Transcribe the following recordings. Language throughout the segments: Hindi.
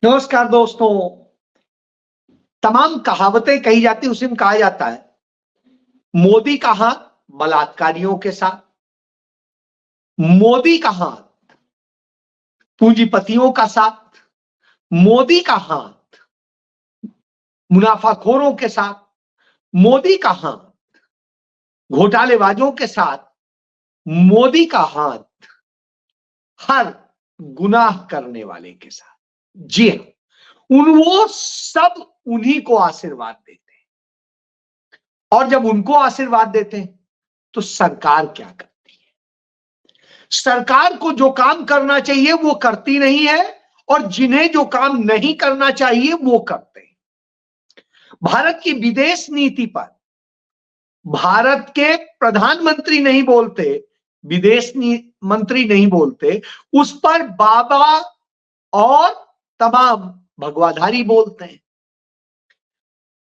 नमस्कार दोस्तों। तमाम कहावतें कही जाती, उसी में कहा जाता है मोदी का हाथ बलात्कारियों के साथ, मोदी का हाथ पूंजीपतियों का साथ, मोदी का हाथ मुनाफाखोरों के साथ, मोदी का हाथ घोटालेबाजों के साथ, मोदी का हाथ हर गुनाह करने वाले के साथ। जी हाँ, वो सब उन्हीं को आशीर्वाद देते हैं। और जब उनको आशीर्वाद देते हैं तो सरकार क्या करती है? सरकार को जो काम करना चाहिए वो करती नहीं है, और जिन्हें जो काम नहीं करना चाहिए वो करते हैं। भारत की विदेश नीति पर भारत के प्रधानमंत्री नहीं बोलते, विदेश मंत्री नहीं बोलते, उस पर बाबा और तमाम भगवाधारी बोलते हैं।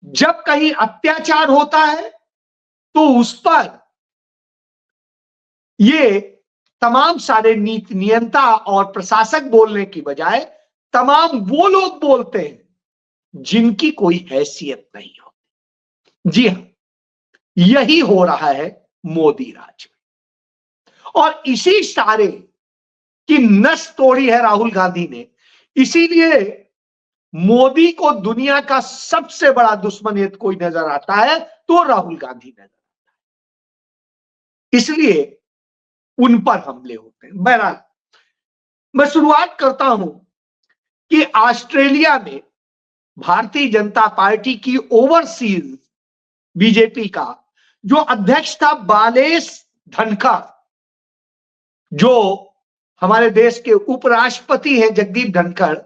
जब कहीं अत्याचार होता है तो उस पर ये तमाम सारे नीति नियंता और प्रशासक बोलने की बजाय तमाम वो लोग बोलते हैं जिनकी कोई हैसियत नहीं होती। जी हां, यही हो रहा है मोदी राज में, और इसी सारे की नस तोड़ी है राहुल गांधी ने। इसीलिए मोदी को दुनिया का सबसे बड़ा दुश्मन यदि कोई नजर आता है तो राहुल गांधी नजर आता है, इसलिए उन पर हमले होते हैं। बहरहाल, मैं शुरुआत करता हूं कि ऑस्ट्रेलिया में भारतीय जनता पार्टी की ओवरसीज बीजेपी का जो अध्यक्ष था बालेश धनखड़, जो हमारे देश के उपराष्ट्रपति हैं जगदीप धनखड़,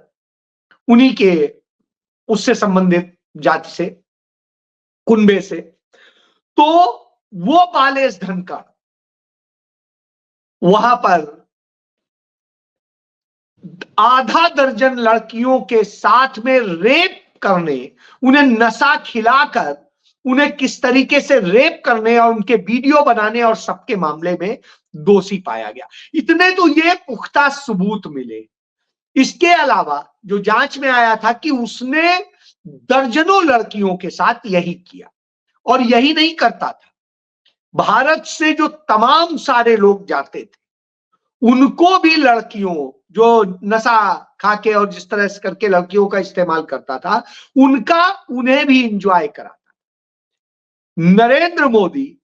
उन्हीं के उससे संबंधित जाति से, कुनबे से, तो वो बालेश धनखड़ वहां पर आधा दर्जन लड़कियों के साथ में रेप करने, उन्हें नशा खिलाकर उन्हें किस तरीके से रेप करने और उनके वीडियो बनाने और सबके मामले में दोषी पाया गया। इतने तो ये पुख्ता सबूत मिले। इसके अलावा जो जांच में आया था कि उसने दर्जनों लड़कियों के साथ यही किया, और यही नहीं करता था, भारत से जो तमाम सारे लोग जाते थे उनको भी लड़कियों, जो नशा खाके और जिस तरह से करके लड़कियों का इस्तेमाल करता था, उनका उन्हें भी इंजॉय कराता। नरेंद्र मोदी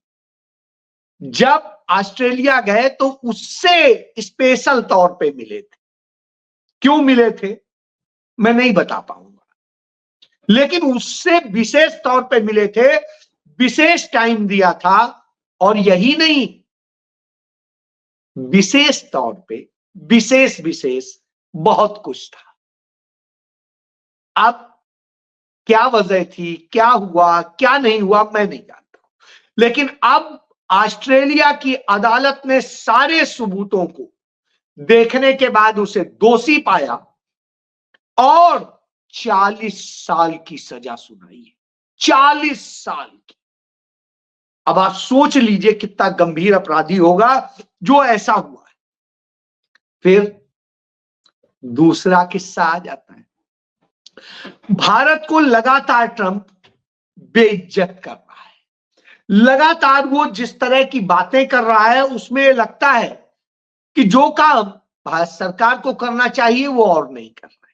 जब ऑस्ट्रेलिया गए तो उससे स्पेशल तौर पे मिले थे। क्यों मिले थे मैं नहीं बता पाऊंगा, लेकिन उससे विशेष तौर पे मिले थे, विशेष टाइम दिया था, और यही नहीं, विशेष तौर पे विशेष विशेष बहुत कुछ था। अब क्या वजह थी, क्या हुआ, क्या नहीं हुआ, मैं नहीं जानता हूं, लेकिन अब ऑस्ट्रेलिया की अदालत ने सारे सबूतों को देखने के बाद उसे दोषी पाया और 40 साल की सजा सुनाई है। 40 साल की। अब आप सोच लीजिए कितना गंभीर अपराधी होगा जो ऐसा हुआ है। फिर दूसरा किस्सा आ जाता है। भारत को लगातार ट्रंप बेइज्जत कर रहा है। लगातार वो जिस तरह की बातें कर रहा है उसमें लगता है कि जो काम भारत सरकार को करना चाहिए वो और नहीं कर रहे।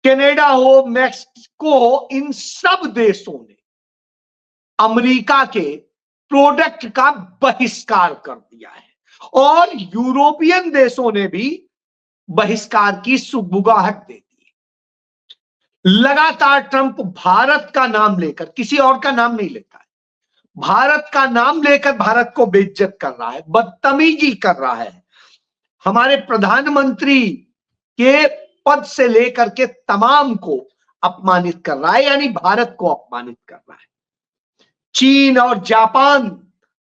कनाडा हो, मैक्सिको हो, इन सब देशों ने अमेरिका के प्रोडक्ट का बहिष्कार कर दिया है, और यूरोपियन देशों ने भी बहिष्कार की सुगबुगाहट दे दी। लगातार ट्रंप भारत का नाम लेकर, किसी और का नाम नहीं लेता है, भारत का नाम लेकर भारत को बेइज्जत कर रहा है, बदतमीजी कर रहा है। हमारे प्रधानमंत्री के पद से लेकर के तमाम को अपमानित कर रहा है, यानी भारत को अपमानित कर रहा है। चीन और जापान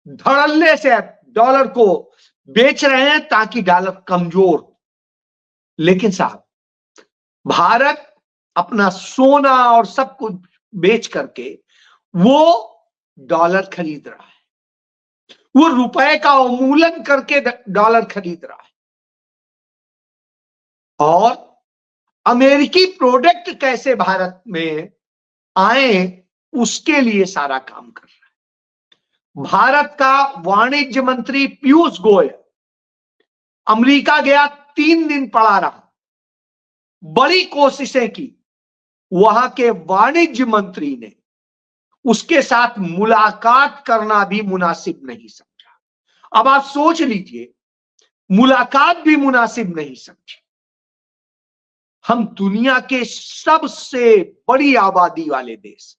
धड़ल्ले से डॉलर को बेच रहे हैं ताकि डॉलर कमजोर हो, लेकिन साहब भारत अपना सोना और सब कुछ बेच करके वो डॉलर खरीद रहा है, वो रुपए का अवमूल्यन करके डॉलर खरीद रहा है, और अमेरिकी प्रोडक्ट कैसे भारत में आए, उसके लिए सारा काम कर रहा है। भारत का वाणिज्य मंत्री पीयूष गोयल अमेरिका गया, 3 दिन पड़ा रहा, बड़ी कोशिशें की, वहां के वाणिज्य मंत्री ने उसके साथ मुलाकात करना भी मुनासिब नहीं समझा। अब आप सोच लीजिए, मुलाकात भी मुनासिब नहीं समझी। हम दुनिया के सबसे बड़ी आबादी वाले देश,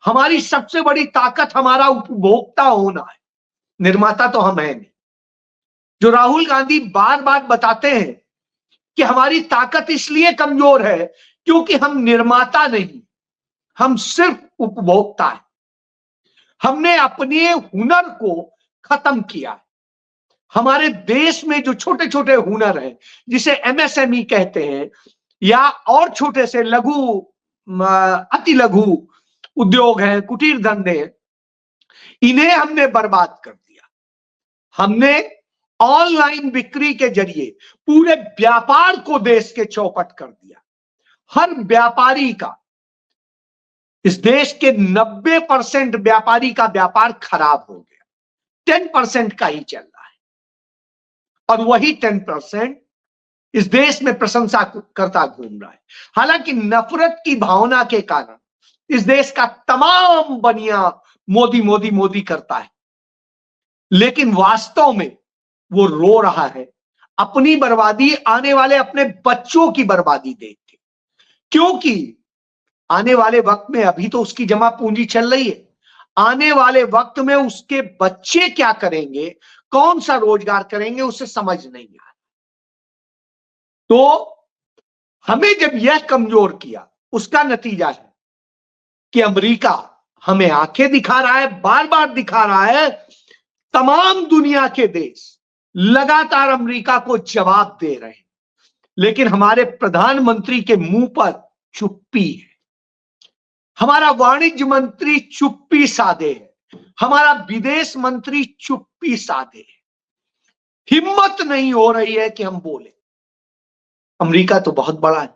हमारी सबसे बड़ी ताकत हमारा उपभोक्ता होना है, निर्माता तो हम हैं नहीं। जो राहुल गांधी बार बार बताते हैं कि हमारी ताकत इसलिए कमजोर है क्योंकि हम निर्माता नहीं, हम सिर्फ उपभोक्ता है। हमने अपने हुनर को खत्म किया है। हमारे देश में जो छोटे छोटे हुनर हैं, जिसे एमएसएमई कहते हैं, या और छोटे से लघु अति लघु उद्योग हैं, कुटीर धंधे हैं, इन्हें हमने बर्बाद कर दिया। हमने ऑनलाइन बिक्री के जरिए पूरे व्यापार को देश के चौपट कर दिया। हर व्यापारी का, इस देश के 90% व्यापारी का व्यापार खराब हो गया, 10% का ही चल रहा है। और वही 10% इस देश में प्रशंसा करता घूम रहा है। हालांकि नफरत की भावना के कारण इस देश का तमाम बनिया मोदी मोदी मोदी करता है, लेकिन वास्तव में वो रो रहा है अपनी बर्बादी, आने वाले अपने बच्चों की बर्बादी देख के। क्योंकि आने वाले वक्त में, अभी तो उसकी जमा पूंजी चल रही है, आने वाले वक्त में उसके बच्चे क्या करेंगे, कौन सा रोजगार करेंगे, उसे समझ नहीं आ रहा। तो हमें जब यह कमजोर किया, उसका नतीजा है कि अमेरिका हमें आंखें दिखा रहा है, बार बार दिखा रहा है। तमाम दुनिया के देश लगातार अमेरिका को जवाब दे रहे हैं, लेकिन हमारे प्रधानमंत्री के मुंह पर चुप्पी है। हमारा वाणिज्य मंत्री चुप्पी साधे है, हमारा विदेश मंत्री चुप्पी साधे है। हिम्मत नहीं हो रही है कि हम बोले। अमेरिका तो बहुत बड़ा है,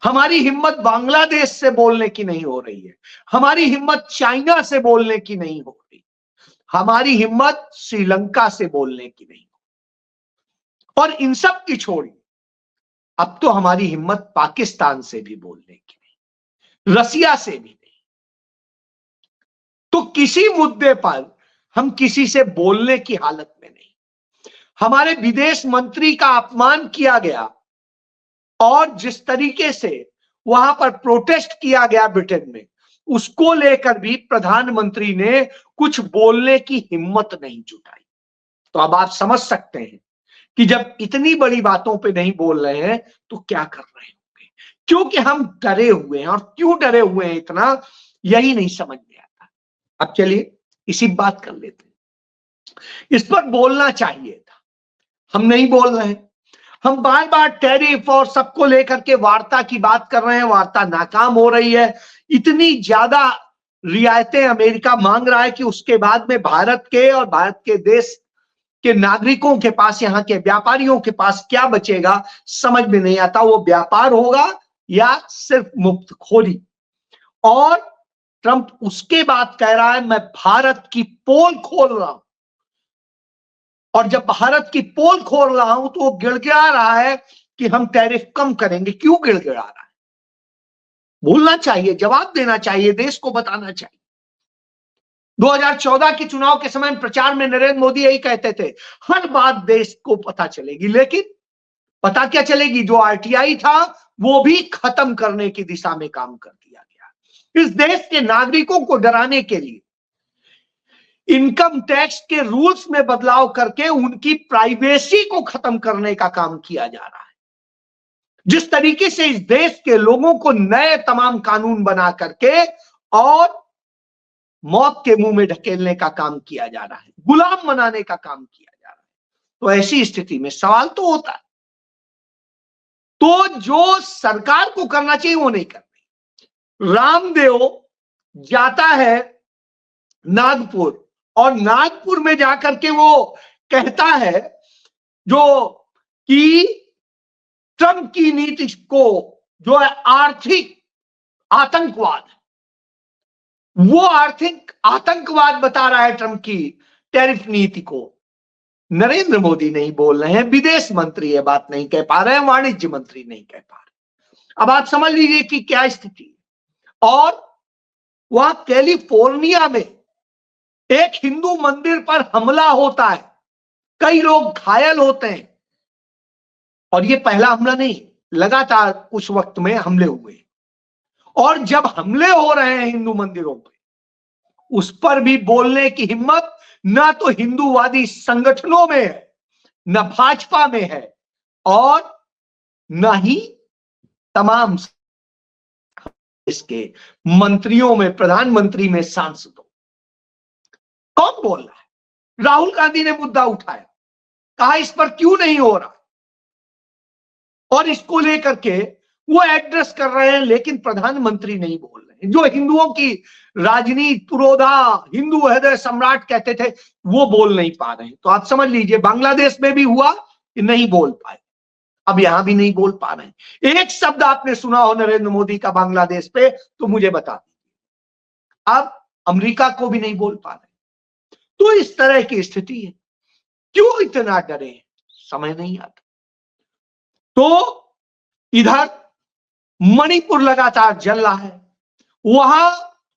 हमारी हिम्मत बांग्लादेश से बोलने की नहीं हो रही है, हमारी हिम्मत चाइना से बोलने की नहीं हो रही, हमारी हिम्मत श्रीलंका से बोलने की नहीं हो। और इन सब की छोड़ी, अब तो हमारी हिम्मत पाकिस्तान से भी बोलने की नहीं, रसिया से भी नहीं। तो किसी मुद्दे पर हम किसी से बोलने की हालत में नहीं। हमारे विदेश मंत्री का अपमान किया गया, और जिस तरीके से वहां पर प्रोटेस्ट किया गया ब्रिटेन में, उसको लेकर भी प्रधानमंत्री ने कुछ बोलने की हिम्मत नहीं जुटाई। तो अब आप समझ सकते हैं कि जब इतनी बड़ी बातों पे नहीं बोल रहे हैं तो क्या कर रहे होंगे, क्योंकि हम डरे हुए हैं। और क्यों डरे हुए हैं इतना, यही नहीं समझ में आता। अब चलिए इसी बात कर लेते हैं। इस पर बोलना चाहिए था, हम नहीं बोल रहे हैं। हम बार बार टैरिफ और सबको लेकर के वार्ता की बात कर रहे हैं, वार्ता नाकाम हो रही है। इतनी ज्यादा रियायतें अमेरिका मांग रहा है कि उसके बाद में भारत के और भारत के देश के नागरिकों के पास, यहाँ के व्यापारियों के पास क्या बचेगा, समझ में नहीं आता। वो व्यापार होगा या सिर्फ मुफ्तखोरी। और ट्रंप उसके बाद कह रहा है मैं भारत की पोल खोल रहा हूं, और जब भारत की पोल खोल रहा हूं तो वो गिड़गिड़ा रहा है कि हम टैरिफ कम करेंगे। क्यों गिड़गिड़ा रहा है? बोलना चाहिए, जवाब देना चाहिए, देश को बताना चाहिए। 2014 के चुनाव के समय प्रचार में नरेंद्र मोदी यही कहते थे, हर बात देश को पता चलेगी। लेकिन पता क्या चलेगी, जो आरटीआई था वो भी खत्म करने की दिशा में काम कर दिया गया। इस देश के नागरिकों को डराने के लिए इनकम टैक्स के रूल्स में बदलाव करके उनकी प्राइवेसी को खत्म करने का काम किया जा रहा है। जिस तरीके से इस देश के लोगों को नए तमाम कानून बना करके और मौत के मुंह में ढकेलने का काम किया जा रहा है, गुलाम बनाने का काम किया जा रहा है, तो ऐसी स्थिति में सवाल तो होता है। तो जो सरकार को करना चाहिए वो नहीं कर रही। रामदेव जाता है नागपुर, और नागपुर में जाकर के वो कहता है जो कि ट्रंप की नीति को जो है आर्थिक आतंकवाद, वो आर्थिक आतंकवाद बता रहा है ट्रंप की टैरिफ नीति को। नरेंद्र मोदी नहीं बोल रहे हैं, विदेश मंत्री ये बात नहीं कह पा रहे हैं, वाणिज्य मंत्री नहीं कह पा रहे। अब आप समझ लीजिए कि क्या स्थिति है। और वहां कैलिफोर्निया में एक हिंदू मंदिर पर हमला होता है, कई लोग घायल होते हैं, और ये पहला हमला नहीं, लगातार उस वक्त में हमले हुए। और जब हमले हो रहे हैं हिंदू मंदिरों पे, उस पर भी बोलने की हिम्मत ना तो हिंदूवादी संगठनों में है, न भाजपा में है, और न ही तमाम इसके मंत्रियों में, प्रधानमंत्री में, सांसदों। कौन बोल रहा है? राहुल गांधी ने मुद्दा उठाया, कहा इस पर क्यों नहीं हो रहा, और इसको लेकर के वो एड्रेस कर रहे हैं, लेकिन प्रधानमंत्री नहीं बोल रहे हैं। जो हिंदुओं की राजनीति पुरोधा, हिंदू हृदय सम्राट कहते थे, वो बोल नहीं पा रहे हैं। तो आप समझ लीजिए बांग्लादेश में भी हुआ कि नहीं बोल पाए, अब यहां भी नहीं बोल पा रहे हैं। एक शब्द आपने सुना हो नरेंद्र मोदी का बांग्लादेश पे तो मुझे बता दीजिए। अब अमेरिका को भी नहीं बोल पा रहे। तो इस तरह की स्थिति है। क्यों इतना डरे, समझ नहीं आता। तो इधर मणिपुर लगातार जल रहा है, वहां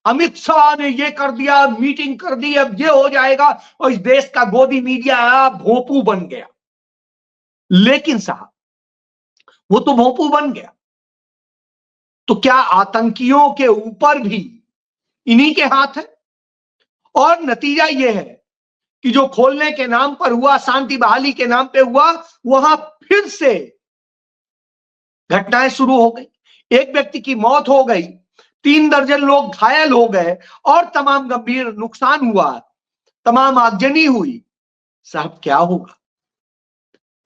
अमित शाह ने ये कर दिया, मीटिंग कर दी, अब ये हो जाएगा, और इस देश का गोदी मीडिया भोंपू बन गया। लेकिन साहब वो तो भोंपू बन गया, तो क्या आतंकियों के ऊपर भी इन्हीं के हाथ है? और नतीजा यह है कि जो खोलने के नाम पर हुआ, शांति बहाली के नाम पे हुआ, वहां फिर से घटनाएं शुरू हो गई। एक व्यक्ति की मौत हो गई, 3 दर्जन लोग घायल हो गए, और तमाम गंभीर नुकसान हुआ, तमाम आगजनी हुई। साहब क्या होगा?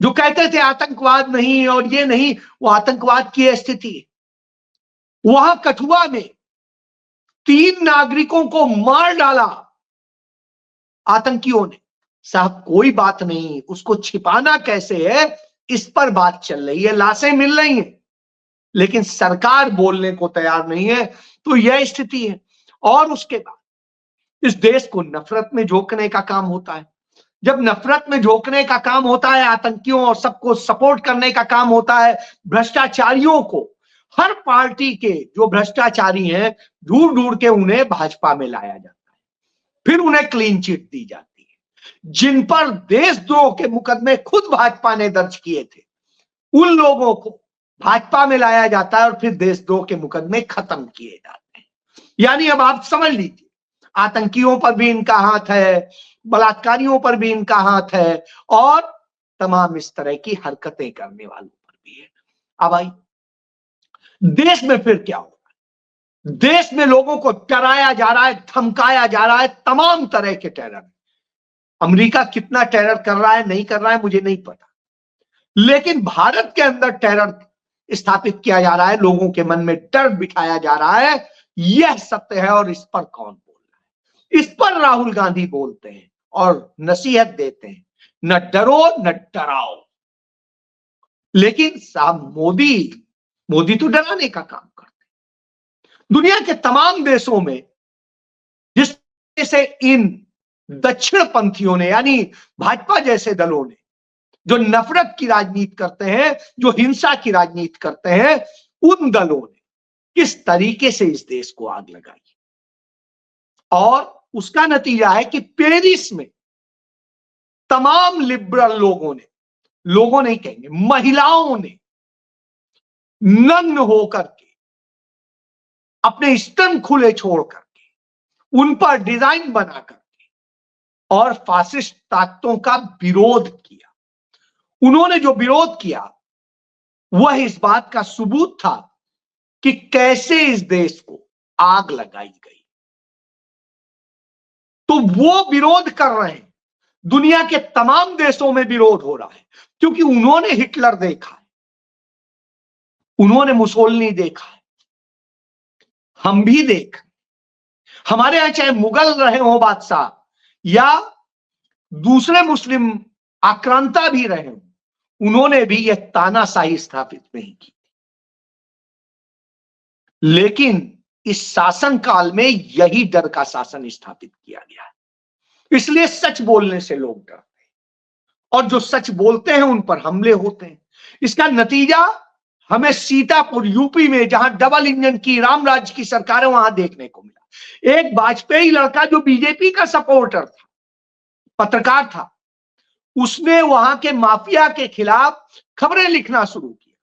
जो कहते थे आतंकवाद नहीं और ये नहीं, वो आतंकवाद की स्थिति है। वहां कठुआ में 3 नागरिकों को मार डाला आतंकियों ने। साहब कोई बात नहीं, उसको छिपाना कैसे है, इस पर बात चल रही है, लाशें मिल रही हैं, लेकिन सरकार बोलने को तैयार नहीं है। तो यह स्थिति है। और उसके बाद इस देश को नफरत में झोंकने का काम होता है। जब नफरत में झोंकने का काम होता है, आतंकियों और सबको सपोर्ट करने का काम होता है, भ्रष्टाचारियों को, हर पार्टी के जो भ्रष्टाचारी हैं, ढूंढ ढूंढ के उन्हें भाजपा में लाया जाता है, फिर उन्हें क्लीन चिट दी जाती है। जिन पर देशद्रोह के मुकदमे खुद भाजपा ने दर्ज किए थे, उन लोगों को भाजपा में लाया जाता है और फिर देशद्रोह के मुकदमे खत्म किए जाते हैं। यानी अब आप समझ लीजिए, आतंकियों पर भी इनका हाथ है, बलात्कारियों पर भी इनका हाथ है, और तमाम इस तरह की हरकतें करने वालों पर भी है। अब आई देश में फिर क्या होगा? देश में लोगों को डराया जा रहा है, धमकाया जा रहा है, तमाम तरह के टेरर। अमेरिका कितना टेरर कर रहा है, नहीं कर रहा है, मुझे नहीं पता, लेकिन भारत के अंदर टेरर स्थापित किया जा रहा है, लोगों के मन में डर बिठाया जा रहा है। यह सत्य है। और इस पर कौन बोल रहा है? इस पर राहुल गांधी बोलते हैं और नसीहत देते हैं, न डरो न डराओ। लेकिन साहब मोदी तो डराने का काम करते हैं। दुनिया के तमाम देशों में जिससे इन दक्षिण पंथियों ने, यानी भाजपा जैसे दलों ने, जो नफरत की राजनीति करते हैं, जो हिंसा की राजनीति करते हैं, उन दलों ने किस तरीके से इस देश को आग लगाई। और उसका नतीजा है कि पेरिस में तमाम लिबरल लोगों नहीं कहेंगे, महिलाओं ने नग्न होकर के, अपने स्तन खुले छोड़ करके, उन पर डिजाइन बना करके, और फासिस्ट ताकतों का विरोध किया। उन्होंने जो विरोध किया वह इस बात का सबूत था कि कैसे इस देश को आग लगाई गई। तो वो विरोध कर रहे हैं, दुनिया के तमाम देशों में विरोध हो रहा है, क्योंकि उन्होंने हिटलर देखा है, उन्होंने मुसोलिनी देखा है, हम भी देख। हमारे यहां चाहे मुगल रहे हो बादशाह या दूसरे मुस्लिम आक्रांता भी रहे हो, उन्होंने भी यह तानाशाही स्थापित नहीं की। लेकिन इस शासन काल में यही डर का शासन स्थापित किया गया है। इसलिए सच बोलने से लोग डरते हैं और जो सच बोलते हैं उन पर हमले होते हैं। इसका नतीजा हमें सीतापुर यूपी में, जहां डबल इंजन की रामराज्य की सरकार है, वहां देखने को मिला। एक वाजपेयी लड़का जो बीजेपी का सपोर्टर था, पत्रकार था, उसने वहां के माफिया के खिलाफ खबरें लिखना शुरू किया।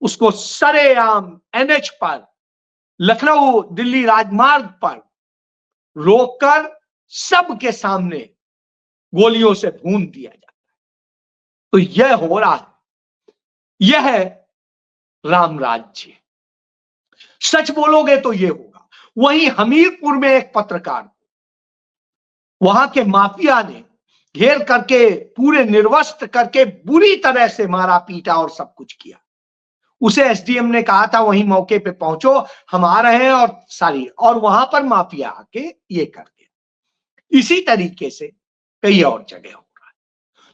उसको सरेआम एनएच पर, लखनऊ दिल्ली राजमार्ग पर रोककर सबके सामने गोलियों से भून दिया जाता है। तो यह हो रहा है, यह है राम राज्य। सच बोलोगे तो यह होगा। वहीं हमीरपुर में एक पत्रकार, वहां के माफिया ने घेर करके, पूरे निर्वस्त्र करके बुरी तरह से मारा पीटा और सब कुछ किया। उसे एसडीएम ने कहा था वहीं मौके पे पहुंचो, हम आ रहे हैं, और वहां पर माफिया आके ये कर दिया। इसी तरीके से कई और जगह हो रहा है।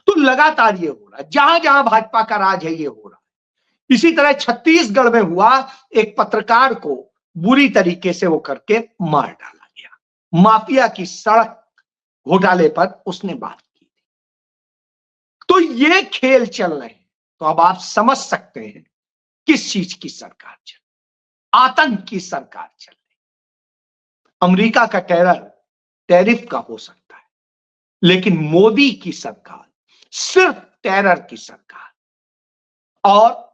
तो लगातार ये हो रहा है, जहां जहां भाजपा का राज है ये हो रहा है। इसी तरह छत्तीसगढ़ में हुआ, एक पत्रकार को बुरी तरीके से वो करके मार डाला गया। माफिया की सड़क घोटाले पर उसने बात की थी। तो ये खेल चल रहे हैं। तो अब आप समझ सकते हैं किस चीज की सरकार चल, आतंक की सरकार चल रही। अमेरिका का टेरर टैरिफ का हो सकता है, लेकिन मोदी की सरकार सिर्फ टेरर की सरकार, और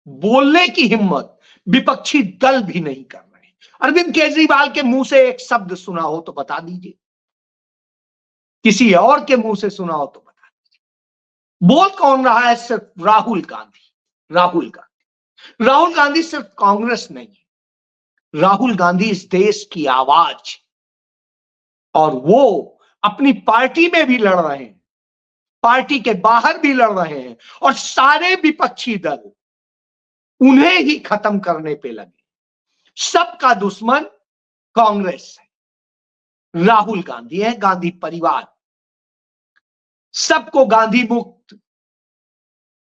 बोलने की हिम्मत विपक्षी दल भी नहीं कर रहे। अरविंद केजरीवाल के मुंह से एक शब्द सुना हो तो बता दीजिए, किसी और के मुंह से सुना हो तो बता दीजिए। बोल कौन रहा है? सिर्फ राहुल गांधी। राहुल गांधी सिर्फ कांग्रेस नहीं है, राहुल गांधी इस देश की आवाज, और वो अपनी पार्टी में भी लड़ रहे हैं, पार्टी के बाहर भी लड़ रहे हैं, और सारे विपक्षी दल उन्हें ही खत्म करने पे लगे। सबका दुश्मन कांग्रेस है, राहुल गांधी है, गांधी परिवार। सबको गांधी मुक्त,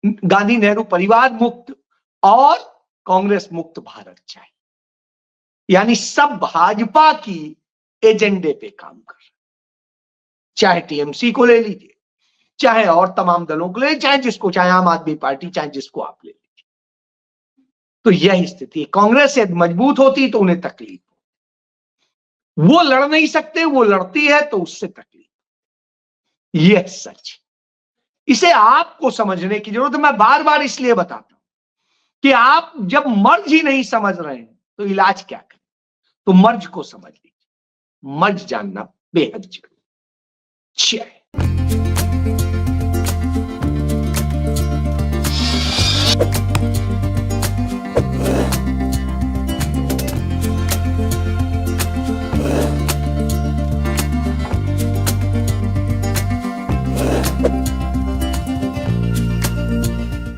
गांधी नेहरू परिवार मुक्त और कांग्रेस मुक्त भारत चाहिए। यानी सब भाजपा की एजेंडे पे काम कर रहे हैं। चाहे टीएमसी को ले लीजिए, चाहे और तमाम दलों को ले लीजिए, चाहे आम आदमी पार्टी, चाहे जिसको आप ले लीजिए। तो यह स्थिति है। कांग्रेस यदि मजबूत होती तो उन्हें तकलीफ, वो लड़ नहीं सकते, वो लड़ती है तो उससे तकलीफ। यह सच, इसे आपको समझने की जरूरत है। मैं बार बार इसलिए बताता हूं कि आप जब मर्ज ही नहीं समझ रहे हैं तो इलाज क्या करें? तो मर्ज को समझ लीजिए, मर्ज जानना बेहद जरूरी है।